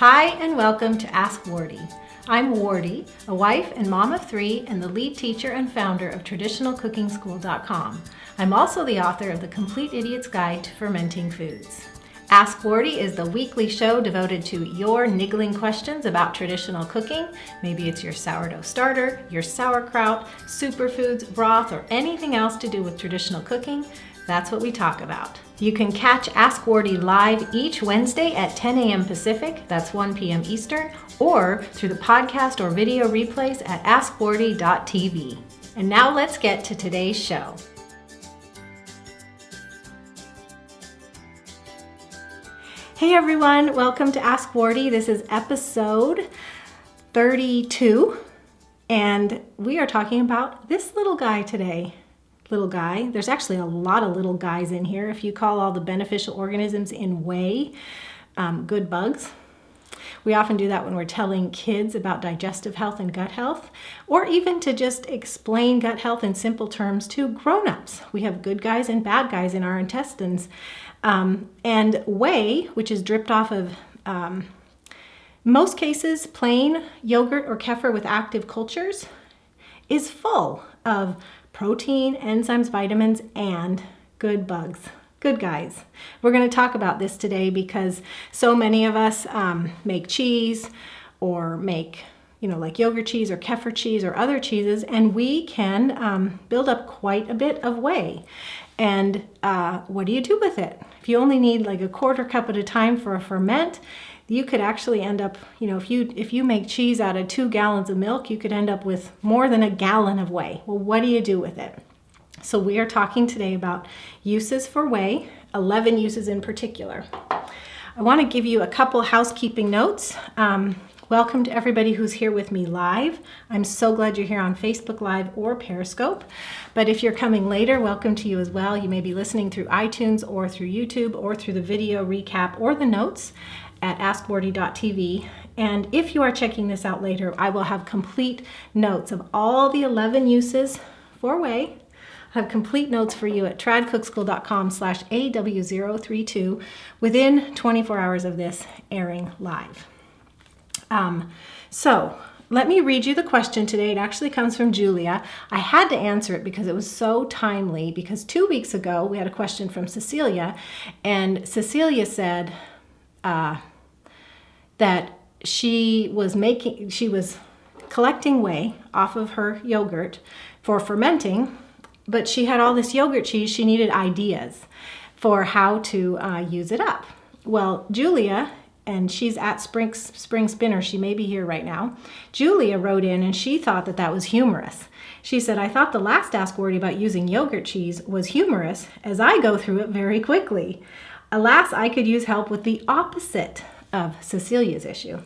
Hi and welcome to Ask Wardee. I'm Wardee, a wife and mom of 3 and the lead teacher and founder of TraditionalCookingSchool.com. I'm also the author of The Complete Idiot's Guide to Fermenting Foods. Ask Wardee is the weekly show devoted to your niggling questions about traditional cooking. Maybe it's your sourdough starter, your sauerkraut, superfoods, broth, or anything else to do with traditional cooking. That's what we talk about. You can catch Ask Wardee live each Wednesday at 10 a.m. Pacific, that's 1 p.m. Eastern, or through the podcast or video replays at askwardee.tv. And now let's get to today's show. Hey everyone, welcome to Ask Wardee. This is episode 32, and we are talking about this little guy today. Little guy. There's actually a lot of little guys in here. If you call all the beneficial organisms in Whey good bugs. We often do that when we're telling kids about digestive health and gut health, or even to just explain gut health in simple terms to grown-ups. We have good guys and bad guys in our intestines. And Whey, which is dripped off of most cases plain yogurt or kefir with active cultures, is full of protein, enzymes, vitamins, and good bugs. Good guys. We're going to talk about this today because so many of us make cheese or make, like yogurt cheese or kefir cheese or other cheeses, and we can build up quite a bit of whey. And what do you do with it? If you only need like a quarter cup at a time for a ferment, you could actually end up, if you make cheese out of 2 gallons of milk, you could end up with more than a gallon of whey. Well, what do you do with it? So we are talking today about uses for whey, 11 uses in particular. I want to give you a couple housekeeping notes. Welcome to everybody who's here with me live. I'm so glad you're here on Facebook Live or Periscope. But if you're coming later, welcome to you as well. You may be listening through iTunes or through YouTube or through the video recap or the notes at askwardee.tv. And if you are checking this out later, I will have complete notes of all the 11 uses for whey. I have complete notes for you at tradcookschool.com/AW032 within 24 hours of this airing live. So let me read you the question today. It actually comes from Julia. I had to answer it because it was so timely, because 2 weeks ago we had a question from Cecilia, and Cecilia said that she was collecting whey off of her yogurt for fermenting, but she had all this yogurt cheese. She needed ideas for how to use it up. Well, Julia, and she's at Spring Spinner, she may be here right now. Julia wrote in and she thought that was humorous. She said, I thought the last Ask Wardee about using yogurt cheese was humorous, as I go through it very quickly. Alas, I could use help with the opposite of Cecilia's issue.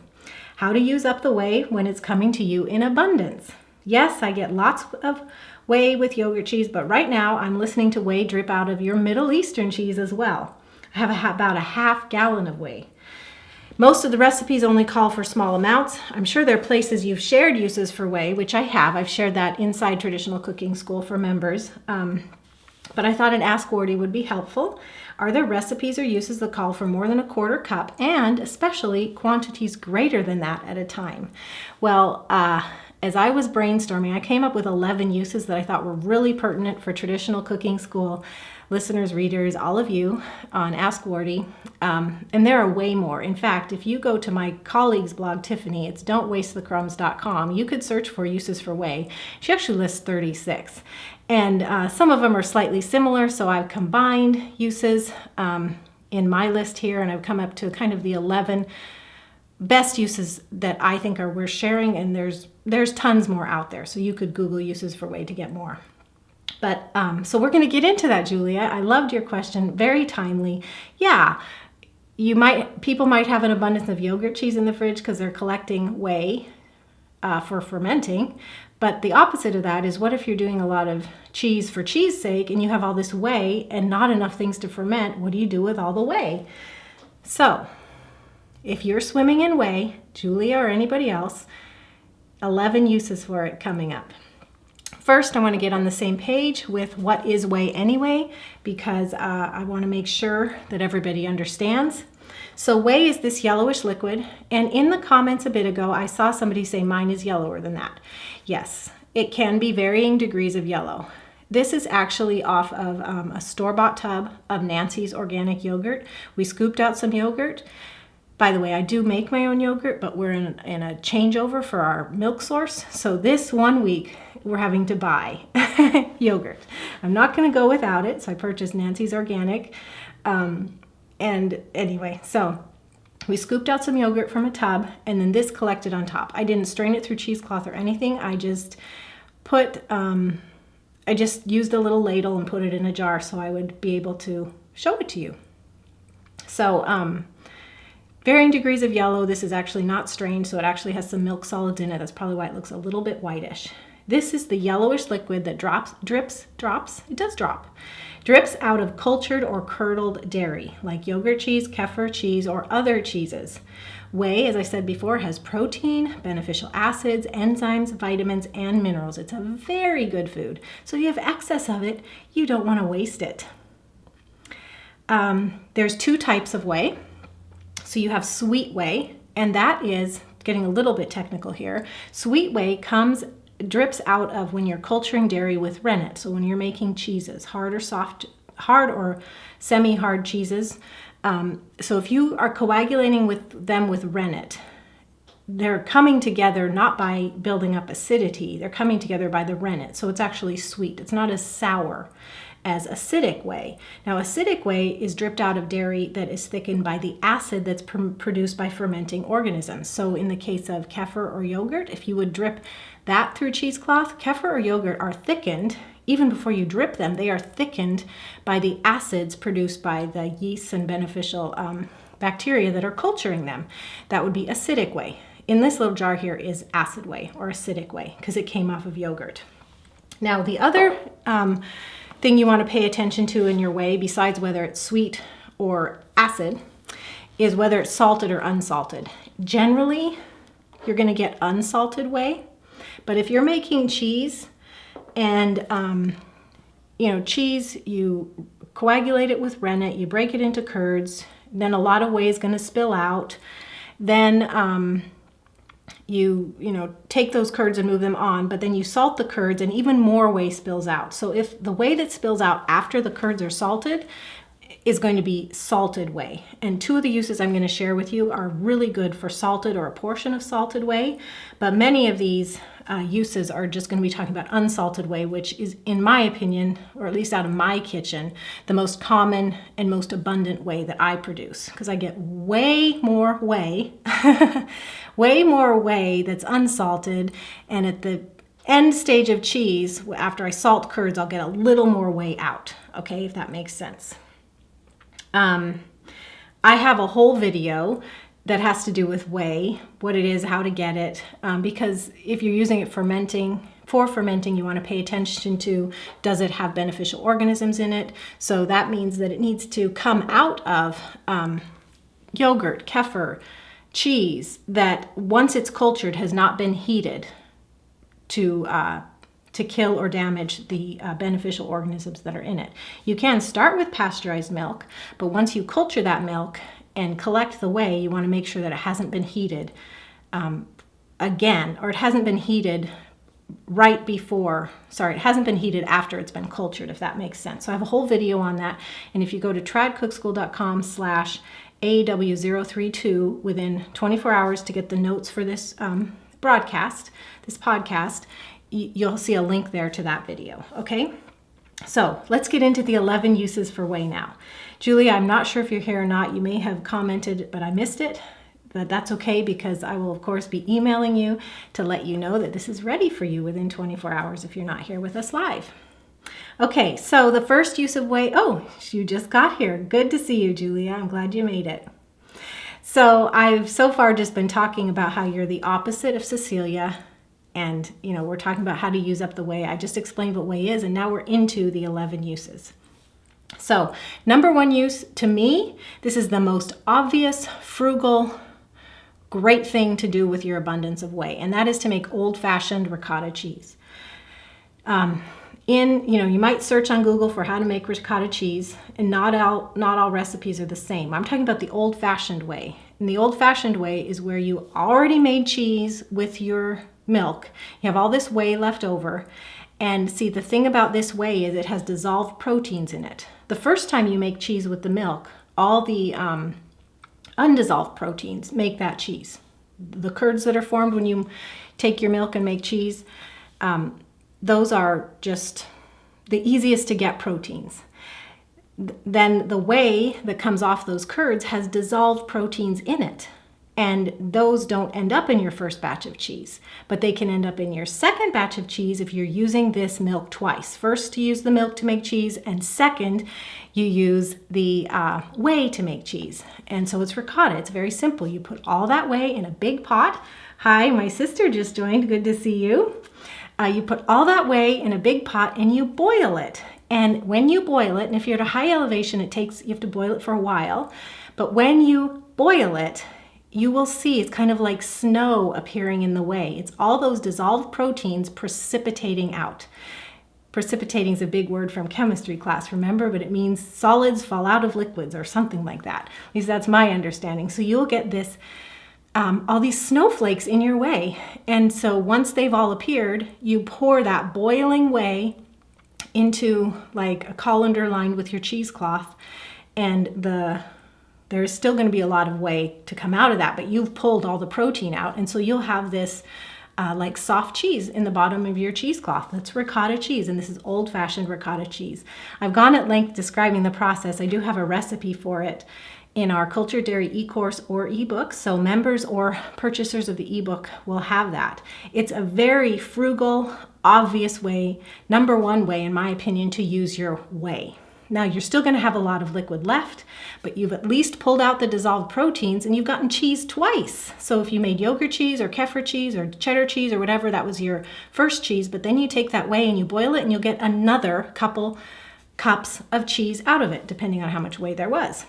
How to use up the whey when it's coming to you in abundance. Yes, I get lots of whey with yogurt cheese, but right now I'm listening to whey drip out of your Middle Eastern cheese as well. I have about a half gallon of whey. Most of the recipes only call for small amounts. I'm sure there are places you've shared uses for whey, which I have. I've shared that inside Traditional Cooking School for members. But I thought an Ask Wardee would be helpful. Are there recipes or uses that call for more than a quarter cup, and especially quantities greater than that at a time? Well, as I was brainstorming, I came up with 11 uses that I thought were really pertinent for Traditional Cooking School listeners, readers, all of you on Ask Wardee. And there are way more. In fact, if you go to my colleague's blog, Tiffany, it's don'twastethecrumbs.com, you could search for uses for whey. She actually lists 36. And some of them are slightly similar, so I've combined uses in my list here, and I've come up to kind of the 11 best uses that I think are worth sharing, and there's tons more out there, so you could Google uses for whey to get more. But so we're going to get into that, Julia. I loved your question, very timely. Yeah, people might have an abundance of yogurt cheese in the fridge because they're collecting whey for fermenting. But the opposite of that is, what if you're doing a lot of cheese for cheese sake and you have all this whey and not enough things to ferment? What do you do with all the whey? So if you're swimming in whey, Julia or anybody else, 11 uses for it coming up. First, I want to get on the same page with what is whey anyway, because I want to make sure that everybody understands. So whey is this yellowish liquid, and in the comments a bit ago, I saw somebody say mine is yellower than that. Yes, it can be varying degrees of yellow. This is actually off of a store-bought tub of Nancy's organic yogurt. We scooped out some yogurt. By the way, I do make my own yogurt, but we're in a changeover for our milk source. So this 1 week, we're having to buy yogurt. I'm not going to go without it, so I purchased Nancy's organic. And anyway, so we scooped out some yogurt from a tub, and then this collected on top. I didn't strain it through cheesecloth or anything. I just used a little ladle and put it in a jar so I would be able to show it to you. So varying degrees of yellow. This is actually not strained, so it actually has some milk solids in it. That's probably why it looks a little bit whitish. This is the yellowish liquid that drips out of cultured or curdled dairy, like yogurt cheese, kefir cheese, or other cheeses. Whey, as I said before, has protein, beneficial acids, enzymes, vitamins, and minerals. It's a very good food. So if you have excess of it, you don't want to waste it. There's 2 types of whey. So you have sweet whey, and that is, getting a little bit technical here, sweet whey drips out of when you're culturing dairy with rennet. So when you're making cheeses, hard or semi-hard cheeses. So if you are coagulating them with rennet, they're coming together not by building up acidity, they're coming together by the rennet. So it's actually sweet. It's not as sour as acidic whey. Now, acidic whey is dripped out of dairy that is thickened by the acid that's produced by fermenting organisms. So in the case of kefir or yogurt, if you would drip that through cheesecloth, kefir or yogurt are thickened. Even before you drip them, they are thickened by the acids produced by the yeasts and beneficial bacteria that are culturing them. That would be acidic whey. In this little jar here is acid whey or acidic whey because it came off of yogurt. Now, the other thing you want to pay attention to in your whey, besides whether it's sweet or acid, is whether it's salted or unsalted. Generally, you're going to get unsalted whey, but if you're making cheese and cheese, you coagulate it with rennet, you break it into curds, then a lot of whey is going to spill out. Then you take those curds and move them on, but then you salt the curds and even more whey spills out. So if the whey that spills out after the curds are salted is going to be salted whey. And 2 of the uses I'm going to share with you are really good for salted or a portion of salted whey, but many of these uses are just going to be talking about unsalted whey, which is, in my opinion, or at least out of my kitchen, the most common and most abundant whey that I produce, because I get way more whey, way more whey that's unsalted, and at the end stage of cheese, after I salt curds, I'll get a little more whey out, okay, if that makes sense. I have a whole video that has to do with whey, what it is, how to get it, because if you're using it for fermenting, you want to pay attention to, does it have beneficial organisms in it? So that means that it needs to come out of yogurt, kefir, cheese that once it's cultured has not been heated to kill or damage the beneficial organisms that are in it. You can start with pasteurized milk, but once you culture that milk and collect the whey, you want to make sure that it hasn't been heated again, or it hasn't been heated it hasn't been heated after it's been cultured, if that makes sense. So I have a whole video on that, and if you go to tradcookschool.com/AW032 within 24 hours to get the notes for this podcast, you'll see a link there to that video, okay? So let's get into the 11 uses for whey now. Julia, I'm not sure if you're here or not. You may have commented, but I missed it. But that's okay, because I will, of course, be emailing you to let you know that this is ready for you within 24 hours if you're not here with us live. Okay, so the first use of whey, you just got here. Good to see you, Julia. I'm glad you made it. So I've so far just been talking about how you're the opposite of Cecilia, and we're talking about how to use up the whey. I just explained what whey is, and now we're into the 11 uses. So number 1 use, to me, this is the most obvious, frugal, great thing to do with your abundance of whey, and that is to make old-fashioned ricotta cheese. You might search on Google for how to make ricotta cheese, and not all recipes are the same. I'm talking about the old-fashioned way. And the old-fashioned way is where you already made cheese with your milk. You have all this whey left over. And see, the thing about this whey is it has dissolved proteins in it. The first time you make cheese with the milk, all the undissolved proteins make that cheese. The curds that are formed when you take your milk and make cheese, those are just the easiest to get proteins. Then the whey that comes off those curds has dissolved proteins in it. And those don't end up in your first batch of cheese, but they can end up in your second batch of cheese if you're using this milk twice. First, you use the milk to make cheese, and second, you use the whey to make cheese. And so it's ricotta. It's very simple. You put all that whey in a big pot. Hi, my sister just joined. Good to see you. You put all that whey in a big pot and you boil it. And when you boil it, and if you're at a high elevation, you have to boil it for a while. But when you boil it, you will see it's kind of like snow appearing in the whey. It's all those dissolved proteins precipitating out. Precipitating is a big word from chemistry class, remember? But it means solids fall out of liquids or something like that. At least that's my understanding. So you'll get this, all these snowflakes in your whey. And so once they've all appeared, you pour that boiling whey into like a colander lined with your cheesecloth, and there's still going to be a lot of whey to come out of that, but you've pulled all the protein out. And so you'll have this like soft cheese in the bottom of your cheesecloth. That's ricotta cheese, and this is old-fashioned ricotta cheese. I've gone at length describing the process. I do have a recipe for it in our Cultured Dairy eCourse or eBook, so members or purchasers of the eBook will have that. It's a very frugal, obvious way, number one way, in my opinion, to use your whey. Now, you're still going to have a lot of liquid left, but you've at least pulled out the dissolved proteins, and you've gotten cheese twice. So if you made yogurt cheese or kefir cheese or cheddar cheese or whatever, that was your first cheese, but then you take that whey and you boil it, and you'll get another couple cups of cheese out of it, depending on how much whey there was.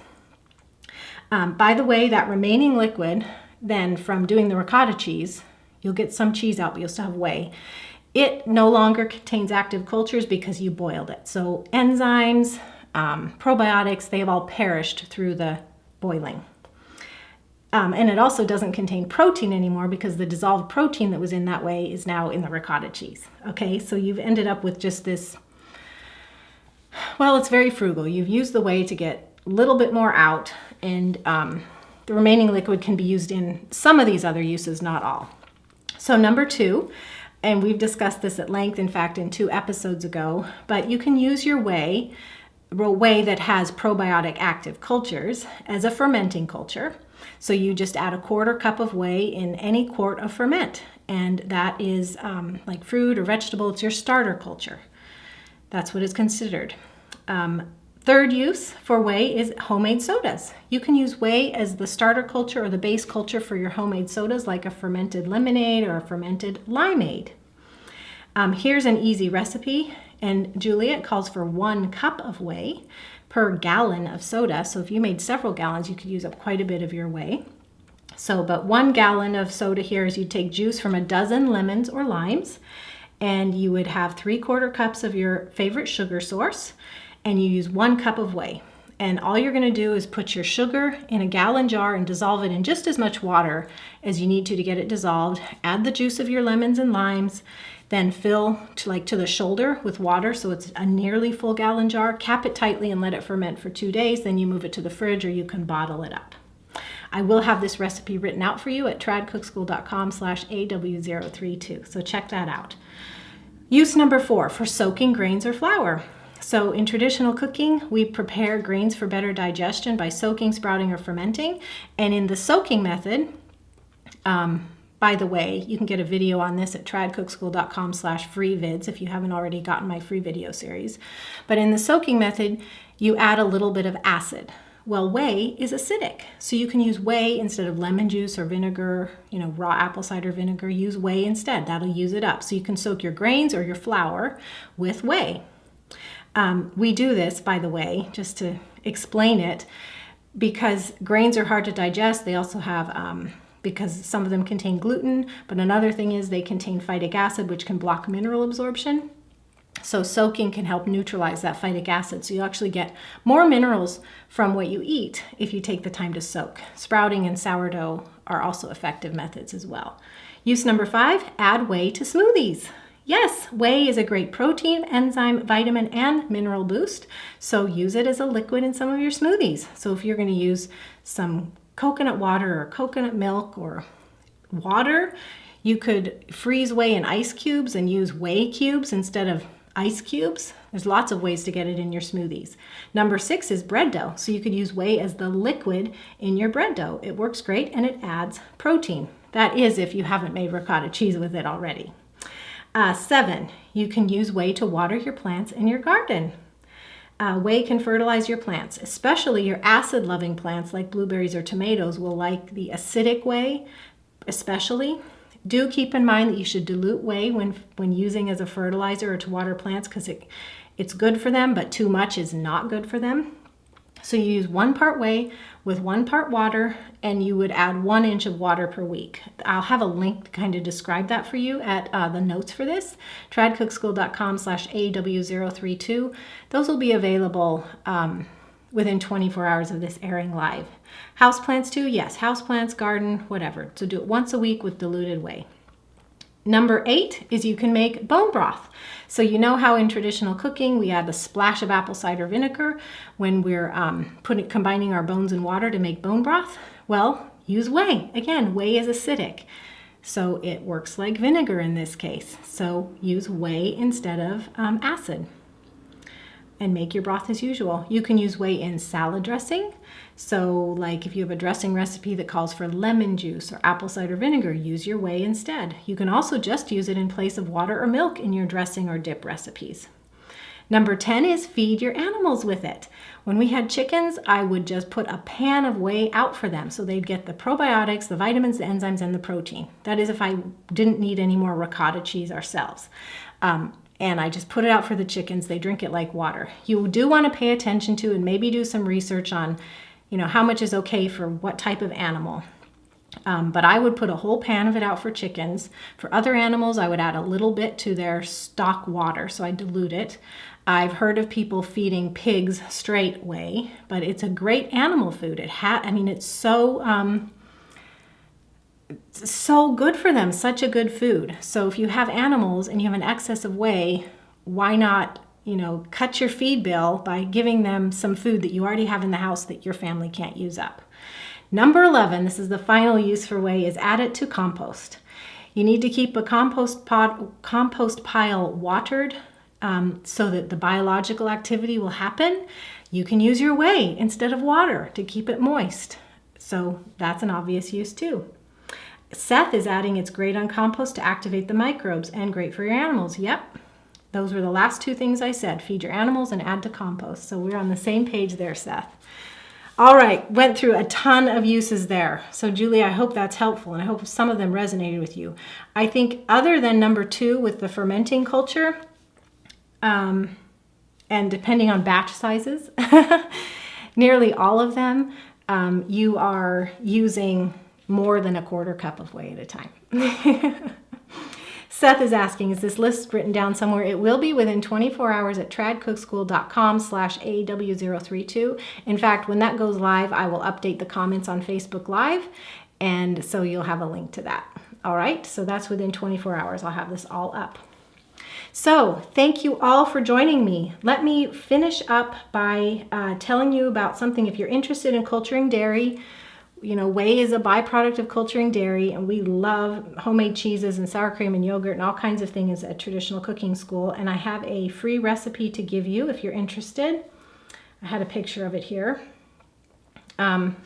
By the way, that remaining liquid, then from doing the ricotta cheese, you'll get some cheese out, but you'll still have whey. It no longer contains active cultures because you boiled it. So enzymes, probiotics, they have all perished through the boiling. And it also doesn't contain protein anymore because the dissolved protein that was in that whey is now in the ricotta cheese. Okay, so you've ended up with just this, well, it's very frugal. You've used the whey to get a little bit more out, and the remaining liquid can be used in some of these other uses, not all. So number two, and we've discussed this at length, in fact, in 2 episodes ago, but you can use your whey that has probiotic active cultures as a fermenting culture. So you just add a 1/4 cup of whey in any quart of ferment, and that is like fruit or vegetable. It's your starter culture. That's what is considered. Third use for whey is homemade sodas. You can use whey as the starter culture or the base culture for your homemade sodas, like a fermented lemonade or a fermented limeade. Here's an easy recipe, and Juliet calls for 1 cup of whey per gallon of soda. So if you made several gallons, you could use up quite a bit of your whey. So, but 1 gallon of soda here is you take juice from a dozen lemons or limes, and you would have 3/4 cups of your favorite sugar source, and you use 1 cup of whey. And all you're going to do is put your sugar in a gallon jar and dissolve it in just as much water as you need to get it dissolved. Add the juice of your lemons and limes, then fill to the shoulder with water, so it's a nearly full gallon jar. Cap it tightly and let it ferment for 2 days. Then you move it to the fridge, or you can bottle it up. I will have this recipe written out for you at tradcookschool.com/AW032. So check that out. Use number 4 for soaking grains or flour. So in traditional cooking, we prepare grains for better digestion by soaking, sprouting, or fermenting. And in the soaking method, by the way, you can get a video on this at tradcookschool.com/freevids if you haven't already gotten my free video series. But in the soaking method, you add a little bit of acid. Well, whey is acidic, so you can use whey instead of lemon juice or vinegar, raw apple cider vinegar. Use whey instead. That'll use it up. So you can soak your grains or your flour with whey. We do this, by the way, just to explain it, because grains are hard to digest. They also have, because some of them contain gluten, but another thing is they contain phytic acid, which can block mineral absorption. So soaking can help neutralize that phytic acid. So you actually get more minerals from what you eat if you take the time to soak. Sprouting and sourdough are also effective methods as well. Use number 5, add whey to smoothies. Yes, whey is a great protein, enzyme, vitamin, and mineral boost. So use it as a liquid in some of your smoothies. So if you're going to use some coconut water or coconut milk or water, you could freeze whey in ice cubes and use whey cubes instead of ice cubes. There's lots of ways to get it in your smoothies. Number 6 is bread dough. So you could use whey as the liquid in your bread dough. It works great and it adds protein. That is if you haven't made ricotta cheese with it already. 7, you can use whey to water your plants in your garden. Whey can fertilize your plants, especially your acid-loving plants like blueberries or tomatoes will like the acidic whey, especially. Do keep in mind that you should dilute whey when using as a fertilizer or to water plants because it's good for them, but too much is not good for them. So you use 1 part whey with 1 part water, and you would add 1 inch of water per week. I'll have a link to kind of describe that for you at the notes for this, tradcookschool.com/AW032. Those will be available within 24 hours of this airing live. Houseplants too? Yes, houseplants, garden, whatever. So do it once a week with diluted whey. Number 8 is you can make bone broth. So you know how in traditional cooking we add a splash of apple cider vinegar when we're combining our bones and water to make bone broth? Well, use whey. Again, whey is acidic. So it works like vinegar in this case. So use whey instead of acid. And make your broth as usual. You can use whey in salad dressing. So like if you have a dressing recipe that calls for lemon juice or apple cider vinegar, use your whey instead. You can also just use it in place of water or milk in your dressing or dip recipes. Number 10 is feed your animals with it. When we had chickens, I would just put a pan of whey out for them so they'd get the probiotics, the vitamins, the enzymes, and the protein. That is if I didn't need any more ricotta cheese ourselves. And I just put it out for the chickens. They drink it like water. You do want to pay attention to and maybe do some research on, how much is okay for what type of animal. But I would put a whole pan of it out for chickens. For other animals, I would add a little bit to their stock water, so I dilute it. I've heard of people feeding pigs straight whey, but it's a great animal food. It's so good for them, such a good food. So if you have animals and you have an excess of whey, why not, cut your feed bill by giving them some food that you already have in the house that your family can't use up. Number 11, this is the final use for whey, is add it to compost. You need to keep a compost pile watered so that the biological activity will happen. You can use your whey instead of water to keep it moist. So that's an obvious use too. Seth is adding it's great on compost to activate the microbes and great for your animals. Yep, those were the last 2 things I said. Feed your animals and add to compost. So we're on the same page there, Seth. All right, went through a ton of uses there. So Julie, I hope that's helpful and I hope some of them resonated with you. I think other than number 2 with the fermenting culture, and depending on batch sizes, nearly all of them, you are using more than a 1/4 cup of whey at a time. Seth is asking, is this list written down somewhere? It will be within 24 hours at tradcookschool.com/AW032. In fact, when that goes live, I will update the comments on Facebook Live, and so you'll have a link to that. All right, so that's within 24 hours. I'll have this all up. So thank you all for joining me. Let me finish up by telling you about something. If you're interested in culturing dairy, whey is a byproduct of culturing dairy, and we love homemade cheeses and sour cream and yogurt and all kinds of things at Traditional Cooking School. And I have a free recipe to give you if you're interested. I had a picture of it here. If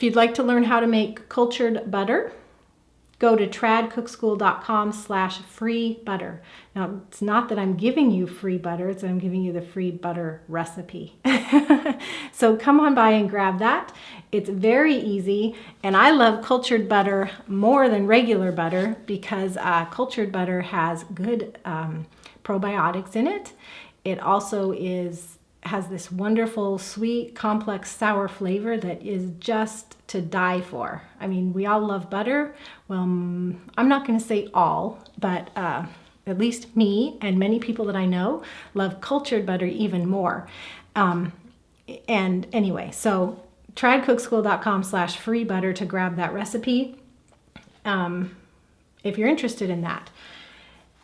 you'd like to learn how to make cultured butter, go to tradcookschool.com/free butter. Now, it's not that I'm giving you free butter, it's that I'm giving you the free butter recipe. So come on by and grab that. It's very easy, and I love cultured butter more than regular butter because cultured butter has good probiotics in it. It also has this wonderful, sweet, complex, sour flavor that is just to die for. I mean, we all love butter. Well, I'm not going to say all, but at least me and many people that I know, love cultured butter even more. And anyway, so tradcookschool.com/free butter to grab that recipe if you're interested in that.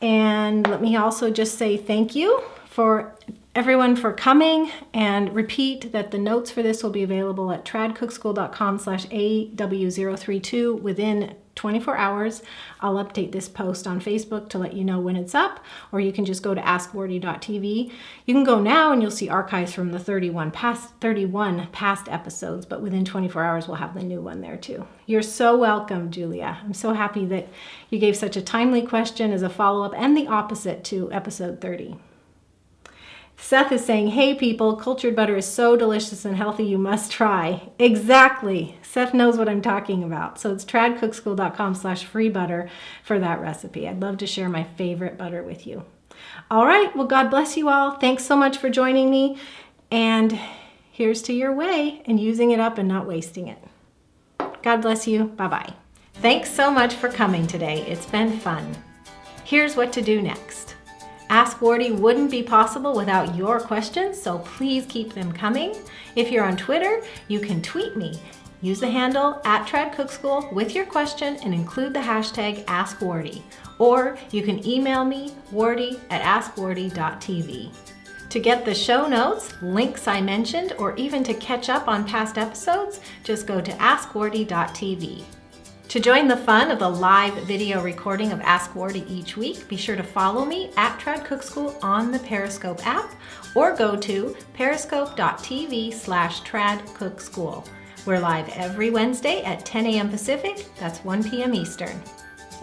And let me also just say thank you for everyone for coming, and repeat that the notes for this will be available at tradcookschool.com/AW032 within 24 hours. I'll update this post on Facebook to let you know when it's up, or you can just go to askwardee.tv. You can go now and you'll see archives from the 31 past episodes, but within 24 hours we'll have the new one there too. You're so welcome, Julia. I'm so happy that you gave such a timely question as a follow-up and the opposite to episode 30. Seth is saying, hey people, cultured butter is so delicious and healthy, you must try. Exactly. Seth knows what I'm talking about. So it's tradcookschool.com/free butter for that recipe. I'd love to share my favorite butter with you. All right. Well, God bless you all. Thanks so much for joining me. And here's to your whey and using it up and not wasting it. God bless you. Bye-bye. Thanks so much for coming today. It's been fun. Here's what to do next. Ask Wardee wouldn't be possible without your questions, so please keep them coming. If you're on Twitter, you can tweet me. Use the handle @TradCookSchool with your question and include the hashtag AskWardee. Or you can email me, wardee@askwardee.tv. To get the show notes, links I mentioned, or even to catch up on past episodes, just go to askwardee.tv. To join the fun of the live video recording of Ask Wardee each week, be sure to follow me @TradCookSchool on the Periscope app, or go to periscope.tv/TradCookSchool. We're live every Wednesday at 10 a.m. Pacific, that's 1 p.m. Eastern.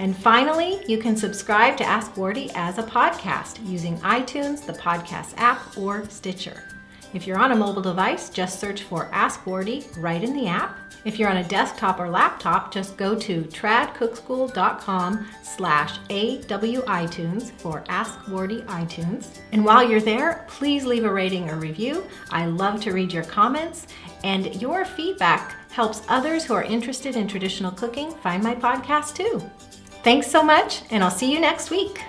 And finally, you can subscribe to Ask Wardee as a podcast using iTunes, the podcast app, or Stitcher. If you're on a mobile device, just search for Ask Wardee right in the app. If you're on a desktop or laptop, just go to tradcookschool.com/AWiTunes for Ask Wardee iTunes. And while you're there, please leave a rating or review. I love to read your comments, and your feedback helps others who are interested in traditional cooking find my podcast too. Thanks so much, and I'll see you next week.